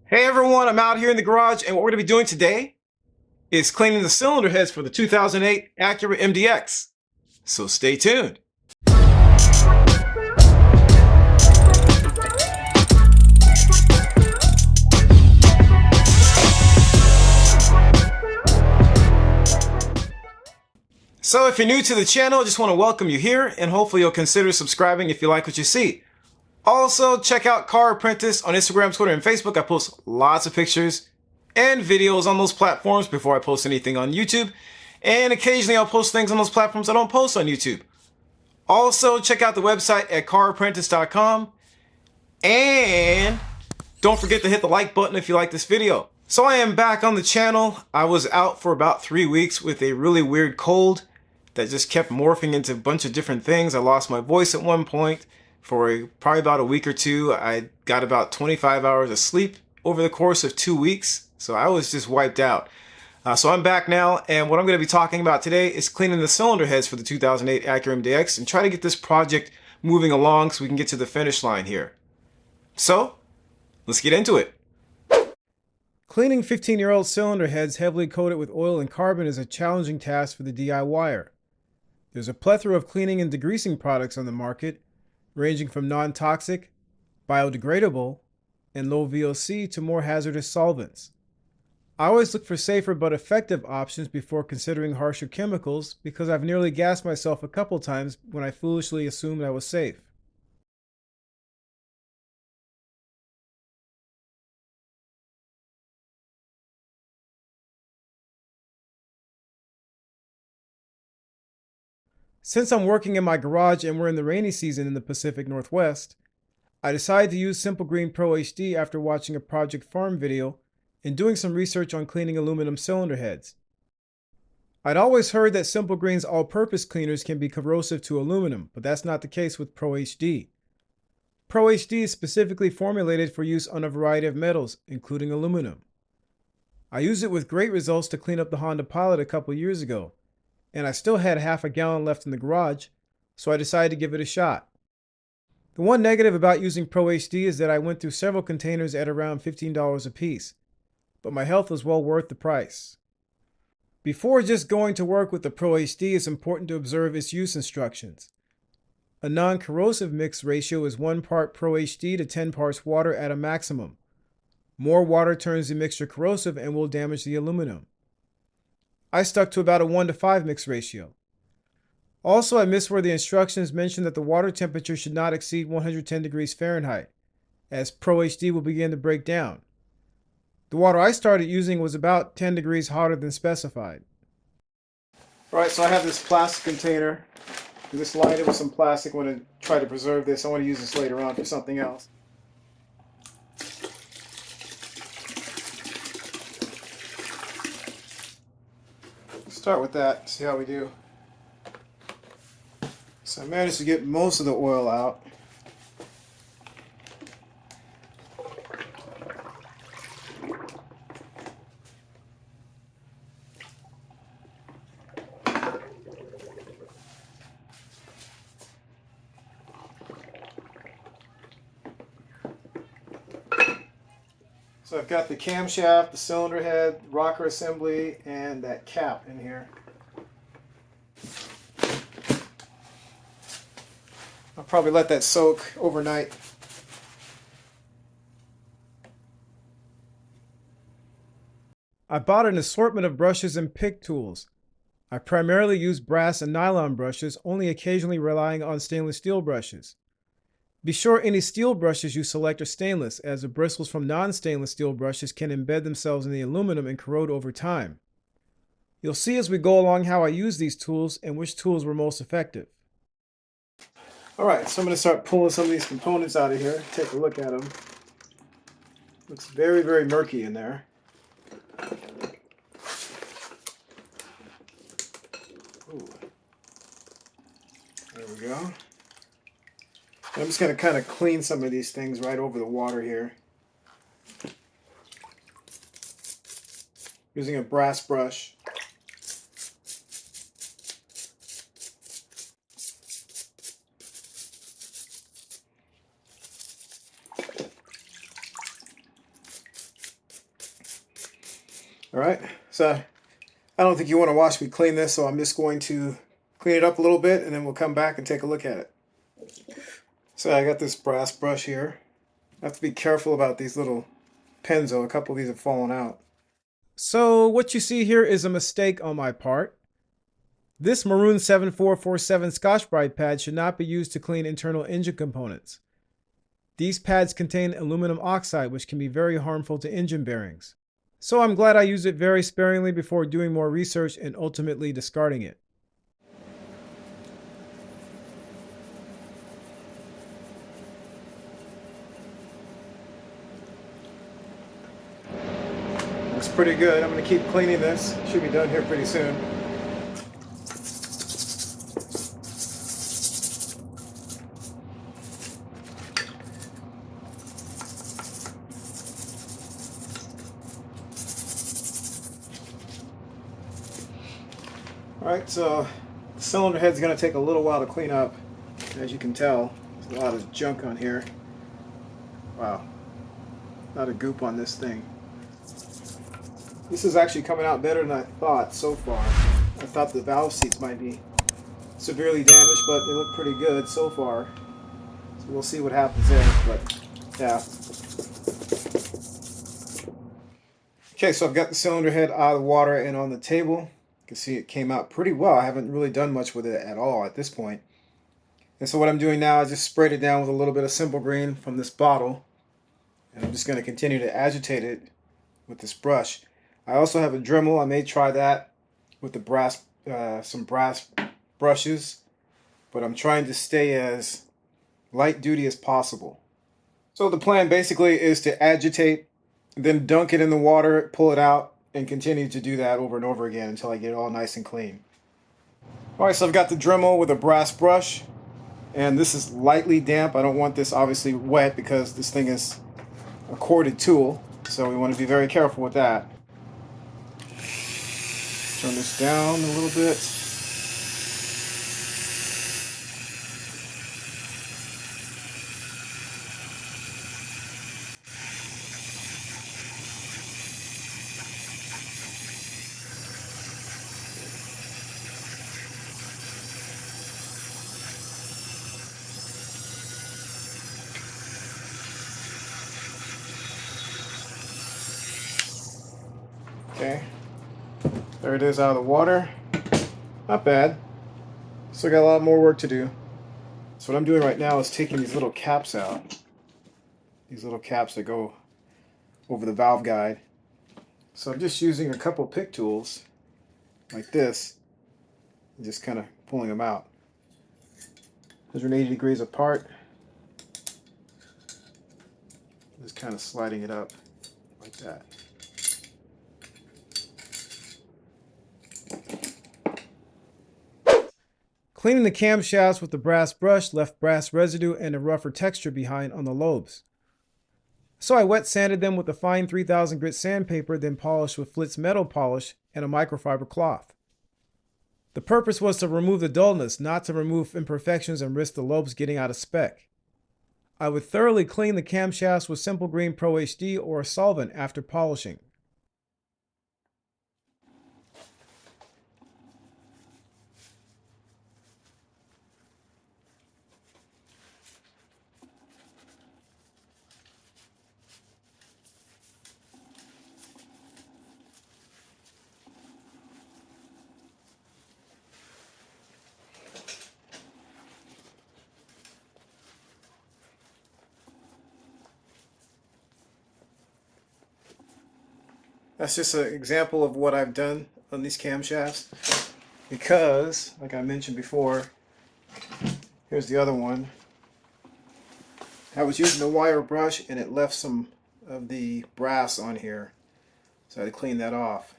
Hey everyone, I'm out here in the garage and what we're going to be doing today is cleaning the cylinder heads for the 2008 Acura MDX. So stay tuned. So if you're new to the channel, I just want to welcome you here and hopefully you'll consider subscribing if you like what you see. Also, check out Car Apprentice on Instagram, Twitter, and Facebook. I post lots of pictures and videos on those platforms before I post anything on YouTube. And occasionally I'll post things on those platforms I don't post on YouTube. Also, check out the website at carapprentice.com. And don't forget to hit the like button if you like this video. So I am back on the channel. I was out for about 3 weeks with a really weird cold that just kept morphing into a bunch of different things. I lost my voice at one point. For probably about a week or two, I got about 25 hours of sleep over the course of 2 weeks. So I was just wiped out. So I'm back now, and what I'm going to be talking about today is cleaning the cylinder heads for the 2008 Acura MDX and try to get this project moving along so we can get to the finish line here. So, let's get into it. Cleaning 15-year-old cylinder heads heavily coated with oil and carbon is a challenging task for the DIYer. There's a plethora of cleaning and degreasing products on the market, ranging from non-toxic, biodegradable, and low VOC to more hazardous solvents. I always look for safer but effective options before considering harsher chemicals because I've nearly gassed myself a couple times when I foolishly assumed I was safe. Since I'm working in my garage and we're in the rainy season in the Pacific Northwest, I decided to use Simple Green Pro HD after watching a Project Farm video and doing some research on cleaning aluminum cylinder heads. I'd always heard that Simple Green's all-purpose cleaners can be corrosive to aluminum, but that's not the case with Pro HD. Pro HD is specifically formulated for use on a variety of metals, including aluminum. I used it with great results to clean up the Honda Pilot a couple years ago, and I still had half a gallon left in the garage, so I decided to give it a shot. The one negative about using Pro HD is that I went through several containers at around $15 a piece, but my health was well worth the price. Before just going to work with the Pro HD, it's important to observe its use instructions. A non-corrosive mix ratio is 1 part Pro HD to 10 parts water at a maximum. More water turns the mixture corrosive and will damage the aluminum. I stuck to about a 1 to 5 mix ratio. Also, I missed where the instructions mentioned that the water temperature should not exceed 110 degrees Fahrenheit, as Pro HD will begin to break down. The water I started using was about 10 degrees hotter than specified. Alright, so I have this plastic container. I just lined it with some plastic. I want to try to preserve this. I want to use this later on for something else. Start with that, see how we do. So I managed to get most of the oil out. So I've got the camshaft, the cylinder head, rocker assembly, and that cap in here. I'll probably let that soak overnight. I bought an assortment of brushes and pick tools. I primarily use brass and nylon brushes, only occasionally relying on stainless steel brushes. Be sure any steel brushes you select are stainless, as the bristles from non-stainless steel brushes can embed themselves in the aluminum and corrode over time. You'll see as we go along how I use these tools and which tools were most effective. Alright, so I'm going to start pulling some of these components out of here, take a look at them. Looks very, very murky in there. Ooh. There we go. I'm just going to kind of clean some of these things right over the water here. Using a brass brush. All right, so I don't think you want to watch me clean this, so I'm just going to clean it up a little bit and then we'll come back and take a look at it. So I got this brass brush here. I have to be careful about these little pins though. A couple of these have fallen out. So what you see here is a mistake on my part. This maroon 7447 Scotch-Brite pad should not be used to clean internal engine components. These pads contain aluminum oxide, which can be very harmful to engine bearings. So I'm glad I used it very sparingly before doing more research and ultimately discarding it. Looks pretty good. I'm going to keep cleaning this. Should be done here pretty soon. Alright, so the cylinder head's going to take a little while to clean up. As you can tell, there's a lot of junk on here. Wow. A lot of goop on this thing. This is actually coming out better than I thought so far. I thought the valve seats might be severely damaged, but they look pretty good so far. So we'll see what happens there, but yeah. Okay, so I've got the cylinder head out of the water and on the table. You can see it came out pretty well. I haven't really done much with it at all at this point. And so what I'm doing now, I just sprayed it down with a little bit of Simple Green from this bottle. And I'm just going to continue to agitate it with this brush. I also have a Dremel. I may try that with the some brass brushes. But I'm trying to stay as light duty as possible. So the plan basically is to agitate, then dunk it in the water, pull it out, and continue to do that over and over again until I get it all nice and clean. Alright, so I've got the Dremel with a brass brush. And this is lightly damp. I don't want this obviously wet because this thing is a corded tool. So we want to be very careful with that. Turn this down a little bit. Okay, there it is out of the water. Not bad. Still got a lot more work to do. So what I'm doing right now is taking these little caps out. These little caps that go over the valve guide. So I'm just using a couple pick tools like this and just kind of pulling them out. 180 degrees apart. Just kind of sliding it up like that. Cleaning the camshafts with the brass brush left brass residue and a rougher texture behind on the lobes. So I wet sanded them with a fine 3000 grit sandpaper, then polished with Flitz metal polish and a microfiber cloth. The purpose was to remove the dullness, not to remove imperfections and risk the lobes getting out of spec. I would thoroughly clean the camshafts with Simple Green Pro HD or a solvent after polishing. That's just an example of what I've done on these camshafts because, like I mentioned before, here's the other one. I was using the wire brush and it left some of the brass on here, so I had to clean that off.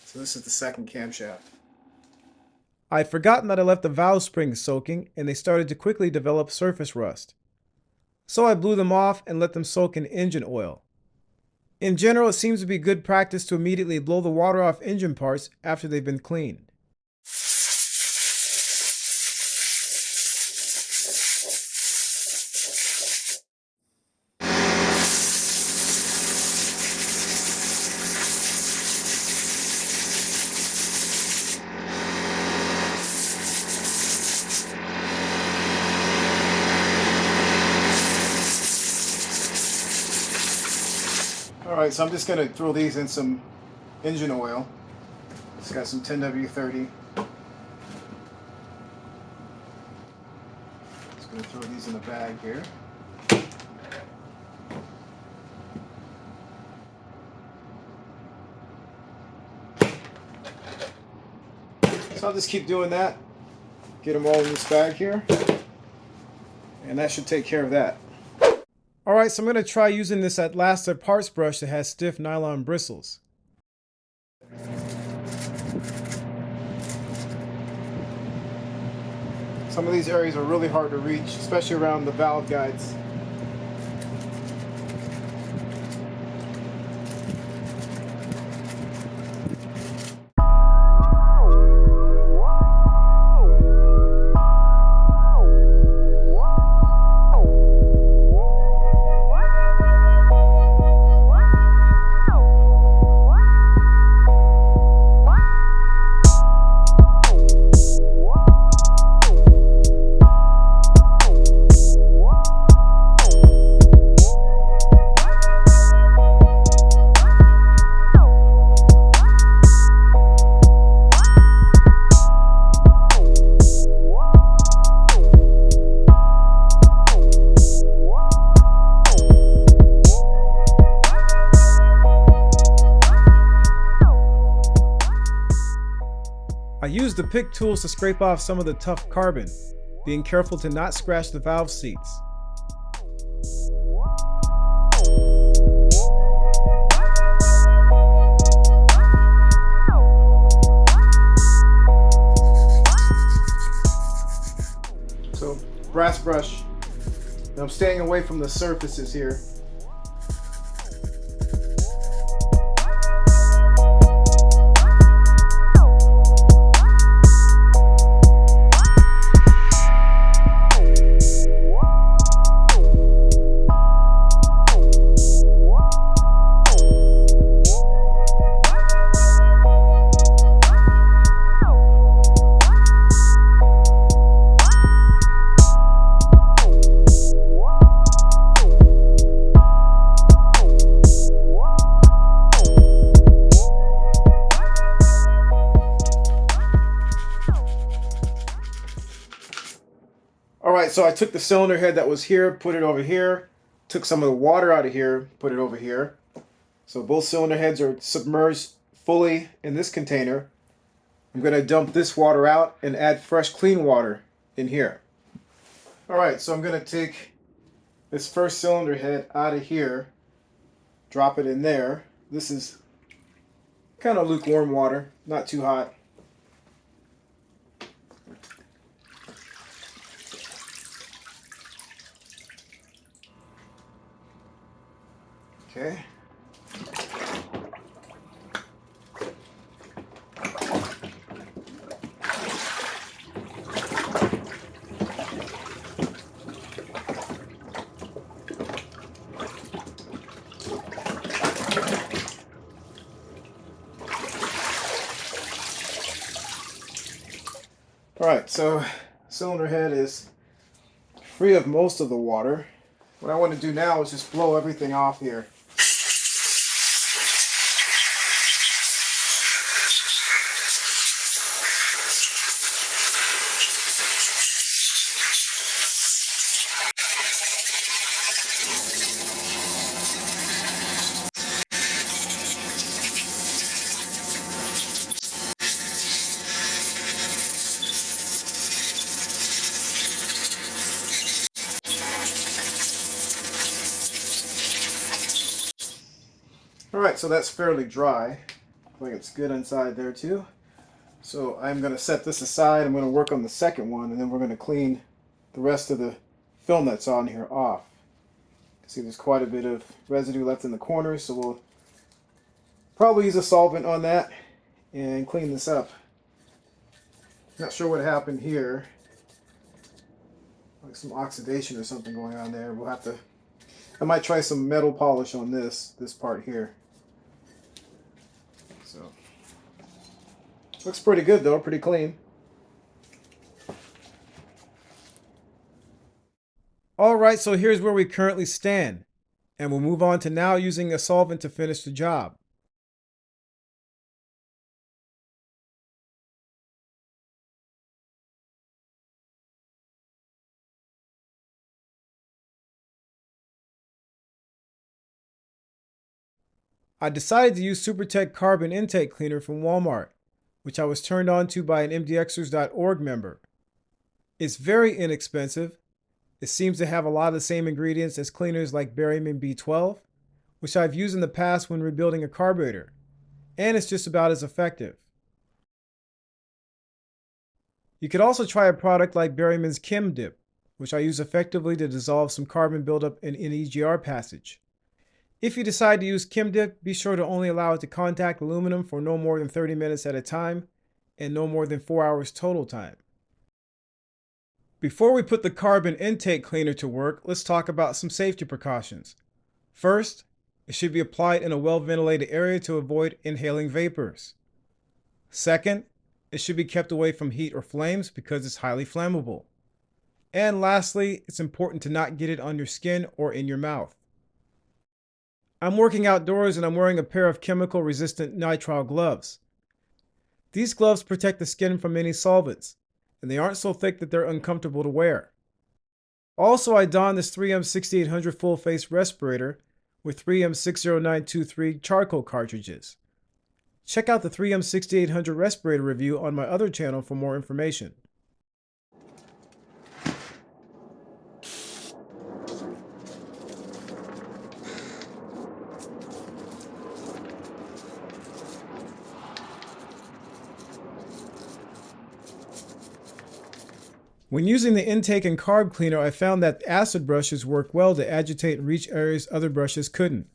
So this is the second camshaft. I'd forgotten that I left the valve springs soaking and they started to quickly develop surface rust. So I blew them off and let them soak in engine oil. In general, it seems to be good practice to immediately blow the water off engine parts after they've been cleaned. Alright, so I'm just going to throw these in some engine oil. It's got some 10W30. Just going to throw these in a bag here. So I'll just keep doing that. Get them all in this bag here. And that should take care of that. Alright, so I'm going to try using this Atlasta parts brush that has stiff nylon bristles. Some of these areas are really hard to reach, especially around the valve guides. I used the pick tools to scrape off some of the tough carbon, being careful to not scratch the valve seats. So, brass brush. And I'm staying away from the surfaces here. Alright, so I took the cylinder head that was here, put it over here, took some of the water out of here, put it over here. So both cylinder heads are submerged fully in this container. I'm going to dump this water out and add fresh clean water in here. Alright, so I'm going to take this first cylinder head out of here, drop it in there. This is kind of lukewarm water, not too hot. Okay. Alright, so cylinder head is free of most of the water. What I want to do now is just blow everything off here. Alright, so that's fairly dry. I think it's good inside there too. So I'm going to set this aside. I'm going to work on the second one, and then we're going to clean the rest of the film that's on here off. See, there's quite a bit of residue left in the corners, so we'll probably use a solvent on that and clean this up. Not sure what happened here. Like some oxidation or something going on there. We'll have to... I might try some metal polish on this part here. So, looks pretty good though, pretty clean. Alright, so here's where we currently stand. and we'll move on to now using a solvent to finish the job. I decided to use SuperTech Carbon Intake Cleaner from Walmart, which I was turned on to by an MDXers.org member. It's very inexpensive. It seems to have a lot of the same ingredients as cleaners like barium B12, which I've used in the past when rebuilding a carburetor, and it's just about as effective. You could also try a product like Barium's Chem Dip, which I use effectively to dissolve some carbon buildup in an EGR passage. If you decide to use Chem Dip, be sure to only allow it to contact aluminum for no more than 30 minutes at a time and no more than 4 hours total time. Before we put the carbon intake cleaner to work, let's talk about some safety precautions. First, it should be applied in a well-ventilated area to avoid inhaling vapors. Second, it should be kept away from heat or flames because it's highly flammable. And lastly, it's important to not get it on your skin or in your mouth. I'm working outdoors and I'm wearing a pair of chemical-resistant nitrile gloves. These gloves protect the skin from any solvents, and they aren't so thick that they're uncomfortable to wear. Also, I donned this 3M 6800 full-face respirator with 3M 60923 charcoal cartridges. Check out the 3M 6800 respirator review on my other channel for more information. When using the intake and carb cleaner, I found that acid brushes work well to agitate and reach areas other brushes couldn't.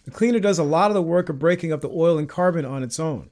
The cleaner does a lot of the work of breaking up the oil and carbon on its own.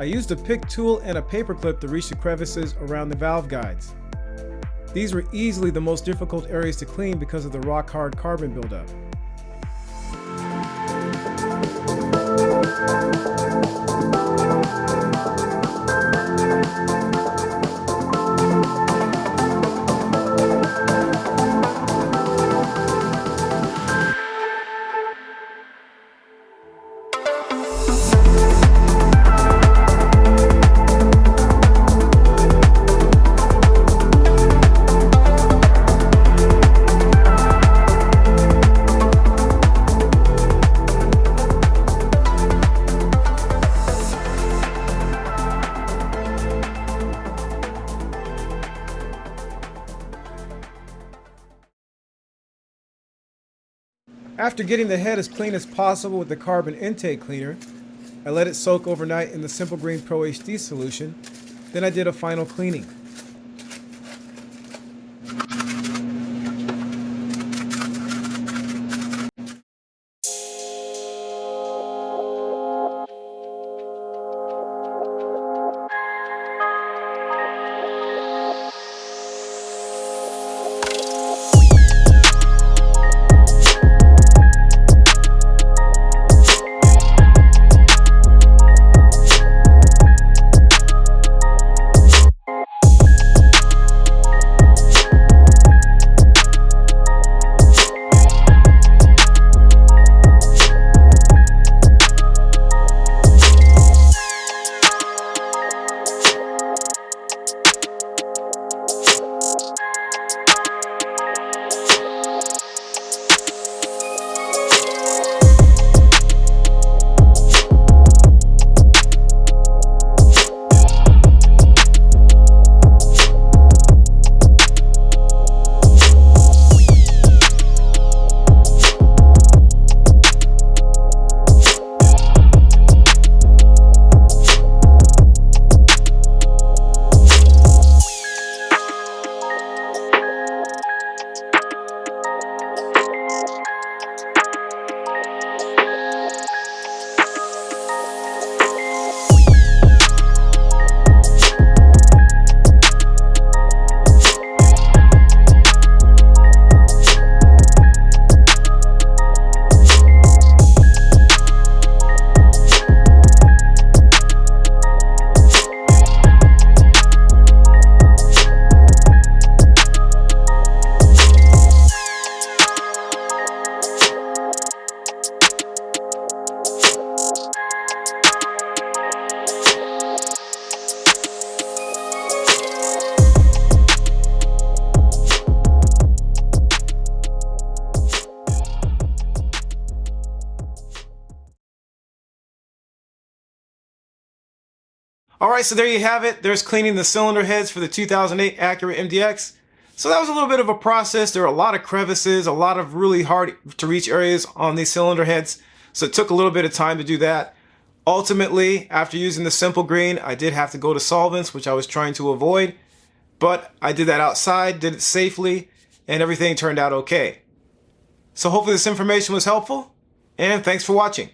I used a pick tool and a paper clip to reach the crevices around the valve guides. These were easily the most difficult areas to clean because of the rock-hard carbon buildup. After getting the head as clean as possible with the carbon intake cleaner, I let it soak overnight in the Simple Green Pro HD solution. Then I did a final cleaning. Alright, so there you have it. There's cleaning the cylinder heads for the 2008 Acura MDX. So that was a little bit of a process. There were a lot of crevices, a lot of really hard to reach areas on these cylinder heads. So it took a little bit of time to do that. Ultimately, after using the Simple Green, I did have to go to solvents, which I was trying to avoid. But I did that outside, did it safely, and everything turned out okay. So hopefully this information was helpful, and thanks for watching.